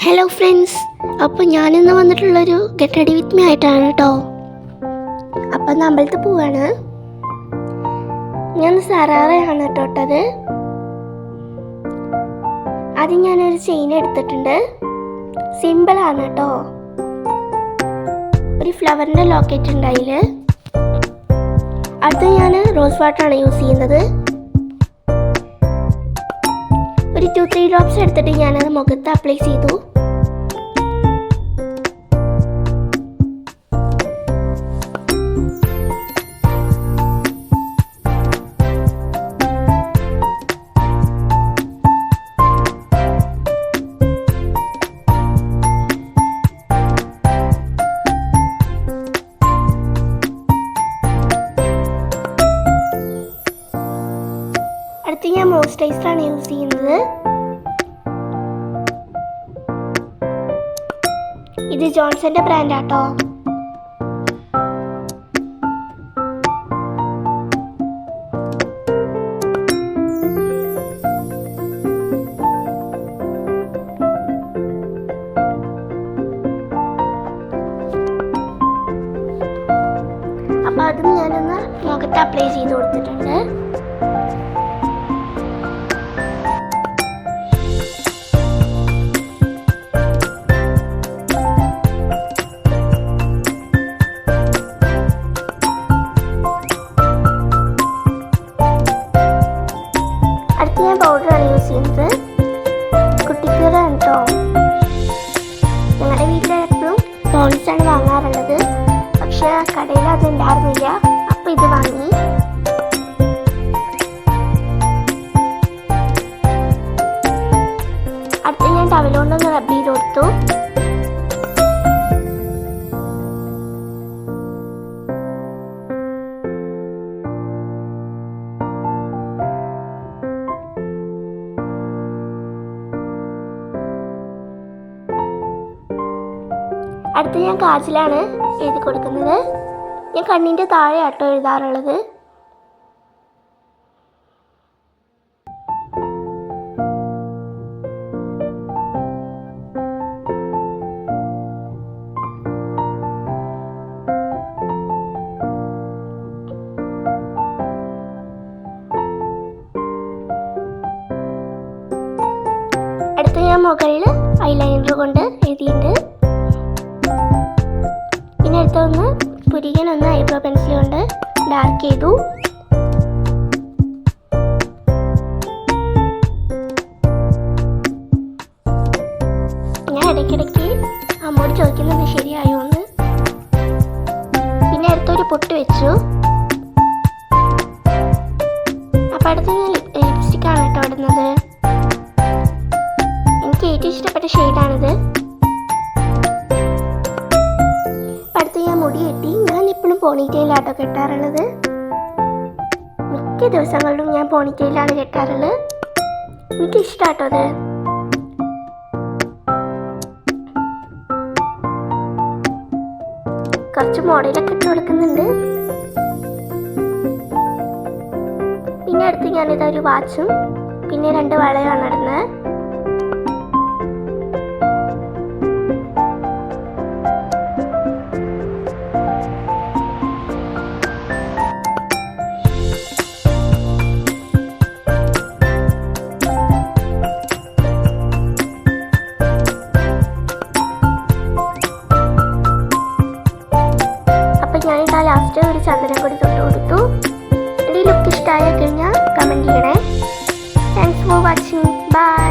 Hello friends, അപ്പോൾ ഞാനിന്ന് വന്നിട്ടുള്ളൊരു get ready with me ആയിട്ടാണ് കേട്ടോ. അപ്പം നമ്മളത്തെ പോവാണ്. ഞാൻ സറാറയാണ് കേട്ടോ ഇട്ടത്. ആദ്യം ഞാനൊരു ചെയിൻ എടുത്തിട്ടുണ്ട്. സിമ്പിളാണ് കേട്ടോ. ഒരു ഫ്ലവറിൻ്റെ ലോക്കറ്റ് ഉണ്ട് അതിൽ. അടുത്ത് ഞാൻ റോസ് വാട്ടറാണ് യൂസ് ചെയ്യുന്നത്. ഒരു 2-3 ഡ്രോപ്സ് എടുത്തിട്ട് ഞാനത് മുഖത്ത് അപ്ലൈ ചെയ്തു. അടുത്ത് ഞാൻ മോയ്സ്ചറൈസറാണ് യൂസ് ചെയ്യുന്നത്. ഇത് ജോൺസന്റെ ബ്രാൻഡാട്ടോ. അപ്പോൾ അതും ഞാനൊന്ന് മുഖത്ത് അപ്ലൈ ചെയ്ത് കൊടുത്തിട്ടുണ്ട്. ഞാൻ പൗഡറാണ് യൂസ് ചെയ്യുന്നത്. കുട്ടിക്കുകളാണ് കേട്ടോ. ഞങ്ങളുടെ വീട്ടിൽ എപ്പോഴും പോൺസാണ് വാങ്ങാറുള്ളത്. പക്ഷെ കടയിൽ അത് ഉണ്ടായിരുന്നില്ല. അപ്പം ഇത് വാങ്ങി. അടുത്ത് ഞാൻ ടവലുകൊണ്ടൊന്ന് റബ്ബ് ചെയ്ത് കൊടുത്തു. അടുത്ത് ഞാൻ കാജലാണ് എഴുതി കൊടുക്കുന്നത്. ഞാൻ കണ്ണിൻ്റെ താഴെ ആട്ടോ എഴുതാറുള്ളത്. അടുത്ത് ഞാൻ മുകളിൽ ഐലൈനർ കൊണ്ട് എഴുതിയിട്ടുണ്ട്. പിന്നെ അടുത്തൊന്ന് പുരികനൊന്ന് ഐബ്രോ പെൻസിൽ കൊണ്ട് ഡാർക്ക് ചെയ്തു. ഞാൻ ഇടയ്ക്കിടയ്ക്ക് അമ്മോട് ചോദിക്കുന്നത് ശരിയായോ എന്ന്. പിന്നെ അടുത്തൊരു പൊട്ട് വെച്ചു. അപ്പം അടുത്ത് ഞാൻ ലിപ്സ്റ്റിക്കാണ് കേട്ടോ ഇടുന്നത്. എനിക്ക് ഏറ്റവും ഇഷ്ടപ്പെട്ട ഷെയ്ഡാണിത്. അടുത്ത് ഞാൻ മുടി കെട്ടി. ഞാൻ ഇപ്പോഴും പോണിറ്റെയിലാട്ടോ കെട്ടാറുള്ളത്. മിക്ക ദിവസങ്ങളിലും ഞാൻ പോണിറ്റെയിലാണ് കെട്ടാറുള്ളത്. എനിക്കിഷ്ടാട്ടോ അത്. കുറച്ച് മോഡലൊക്കെ ഇട്ട് കൊടുക്കുന്നുണ്ട്. പിന്നെ അടുത്ത് ഞാനിതൊരു വാച്ചും പിന്നെ 2 വളയാണ് ഇടുന്നത്. ഞാനിതാ ലാസ്റ്റ് ഒരു ചന്ദനം കൂടി തൊട്ട് കൊടുത്തു. എൻ്റെ ഈ ലുക്ക് ഇഷ്ടമായി കഴിഞ്ഞാൽ കമൻറ്റ് ചെയ്യണേ. Thanks for watching. ബൈ.